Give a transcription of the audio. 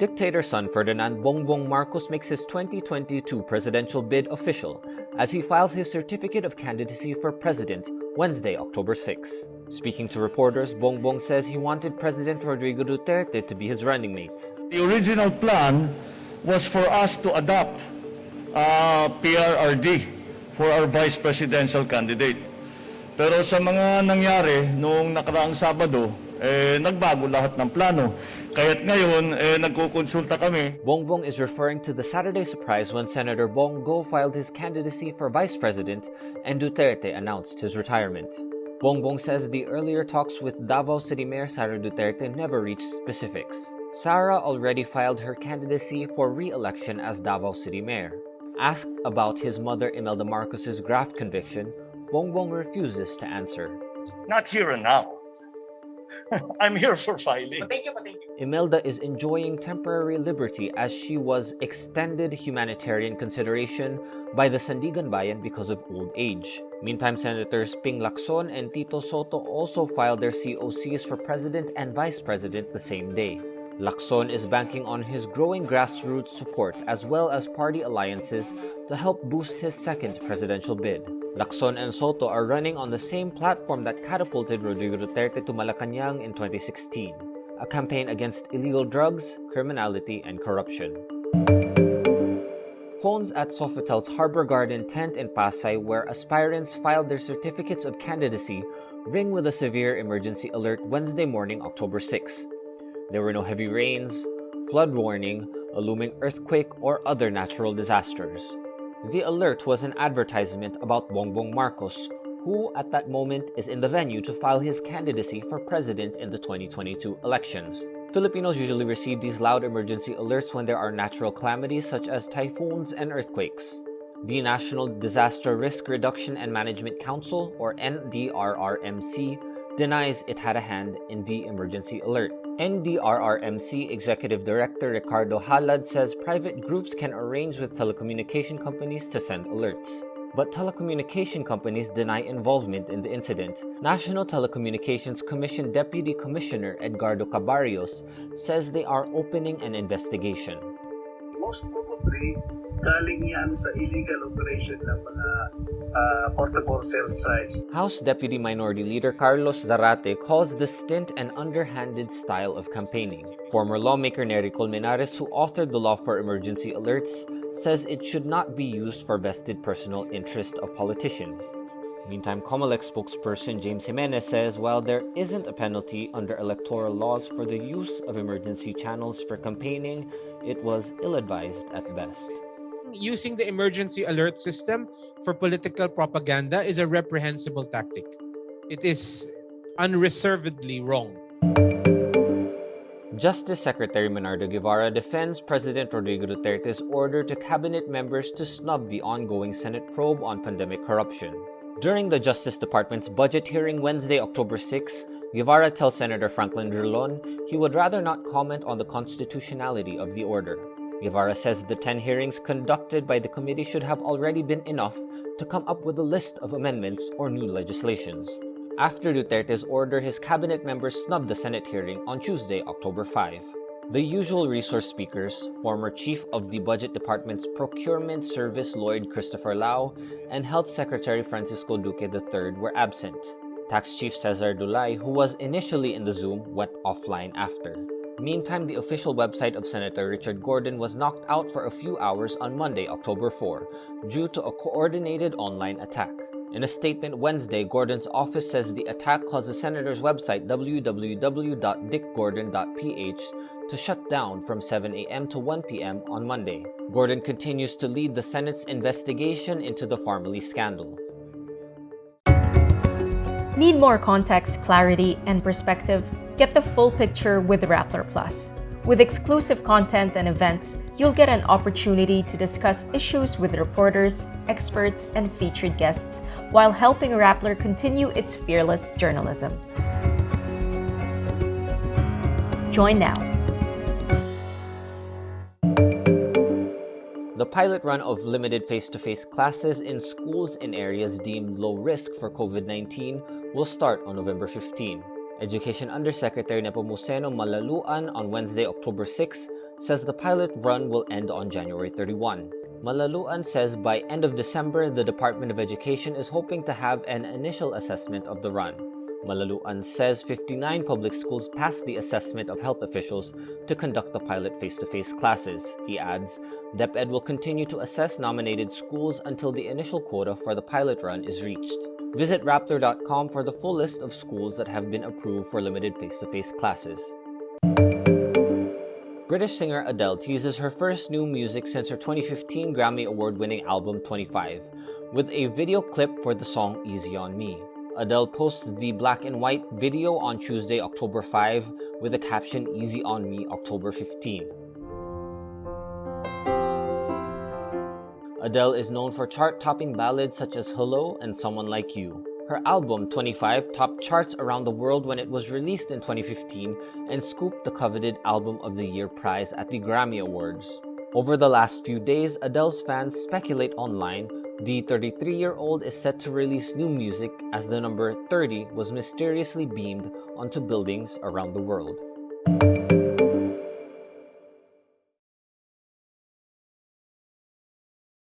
Dictator son Ferdinand Bongbong Marcos makes his 2022 presidential bid official as he files his certificate of candidacy for president Wednesday, October 6. Speaking to reporters, Bongbong says he wanted President Rodrigo Duterte to be his running mate. The original plan was for us to adopt PRRD for our vice presidential candidate. Pero sa mga nangyari noong nakaraang Sabado, nagbago lahat ng plano. Kaya't ngayon, nagkukonsulta kami. Bongbong is referring to the Saturday surprise when Senator Bongo filed his candidacy for vice president and Duterte announced his retirement. Bongbong says the earlier talks with Davao City Mayor Sara Duterte never reached specifics. Sara already filed her candidacy for re-election as Davao City Mayor. Asked about his mother Imelda Marcos's graft conviction, Bongbong refuses to answer. Not here and now. I'm here for filing. Thank you. Imelda is enjoying temporary liberty as she was extended humanitarian consideration by the Sandigan Bayan because of old age. Meantime, Senators Ping Lacson and Tito Soto also filed their COCs for president and vice president the same day. Lacson is banking on his growing grassroots support as well as party alliances to help boost his second presidential bid. Lacson and Soto are running on the same platform that catapulted Rodrigo Duterte to Malacanang in 2016, a campaign against illegal drugs, criminality, and corruption. Phones at Sofitel's Harbor Garden tent in Pasay, where aspirants filed their certificates of candidacy, ring with a severe emergency alert Wednesday morning, October 6. There were no heavy rains, flood warning, a looming earthquake, or other natural disasters. The alert was an advertisement about Bongbong Marcos, who at that moment is in the venue to file his candidacy for president in the 2022 elections. Filipinos usually receive these loud emergency alerts when there are natural calamities such as typhoons and earthquakes. The National Disaster Risk Reduction and Management Council, or NDRRMC, denies it had a hand in the emergency alert. NDRRMC Executive Director Ricardo Halad says private groups can arrange with telecommunication companies to send alerts. But telecommunication companies deny involvement in the incident. National Telecommunications Commission Deputy Commissioner Edgardo Cabarrios says they are opening an investigation. Most probably, galing yan sa illegal operation ng mga portable cell sites. House Deputy Minority Leader Carlos Zarate calls the stint an underhanded style of campaigning. Former lawmaker Nery Colmenares, who authored the law for emergency alerts, says it should not be used for vested personal interest of politicians. Meantime, Comelec spokesperson James Jimenez says while there isn't a penalty under electoral laws for the use of emergency channels for campaigning, it was ill-advised at best. Using the emergency alert system for political propaganda is a reprehensible tactic. It is unreservedly wrong. Justice Secretary Menardo Guevara defends President Rodrigo Duterte's order to cabinet members to snub the ongoing Senate probe on pandemic corruption. During the Justice Department's budget hearing Wednesday, October 6, Guevara tells Senator Franklin Drilon he would rather not comment on the constitutionality of the order. Guevara says the 10 hearings conducted by the committee should have already been enough to come up with a list of amendments or new legislations. After Duterte's order, his cabinet members snubbed the Senate hearing on Tuesday, October 5. The usual resource speakers, former Chief of the Budget Department's Procurement Service Lloyd Christopher Lau and Health Secretary Francisco Duque III were absent. Tax Chief Cesar Dulay, who was initially in the Zoom, went offline after. Meantime, the official website of Senator Richard Gordon was knocked out for a few hours on Monday, October 4, due to a coordinated online attack. In a statement Wednesday, Gordon's office says the attack caused the senator's website www.dickgordon.ph to shut down from 7 a.m. to 1 p.m. on Monday. Gordon continues to lead the Senate's investigation into the Farmally scandal. Need more context, clarity, and perspective? Get the full picture with Rappler Plus. With exclusive content and events, you'll get an opportunity to discuss issues with reporters, experts, and featured guests while helping Rappler continue its fearless journalism. Join now. The pilot run of limited face-to-face classes in schools in areas deemed low risk for COVID-19 will start on November 15. Education Undersecretary Nepomuceno Malaluan on Wednesday, October 6, says the pilot run will end on January 31. Malaluan says by end of December, the Department of Education is hoping to have an initial assessment of the run. Malaluan says 59 public schools passed the assessment of health officials to conduct the pilot face-to-face classes. He adds, DepEd will continue to assess nominated schools until the initial quota for the pilot run is reached. Visit Rappler.com for the full list of schools that have been approved for limited face-to-face classes. British singer Adele teases her first new music since her 2015 Grammy Award-winning album 25, with a video clip for the song Easy on Me. Adele posts the black and white video on Tuesday, October 5, with the caption Easy on Me, October 15. Adele is known for chart-topping ballads such as Hello and Someone Like You. Her album, 25, topped charts around the world when it was released in 2015 and scooped the coveted Album of the Year prize at the Grammy Awards. Over the last few days, Adele's fans speculate online the 33-year-old is set to release new music as the number 30 was mysteriously beamed onto buildings around the world.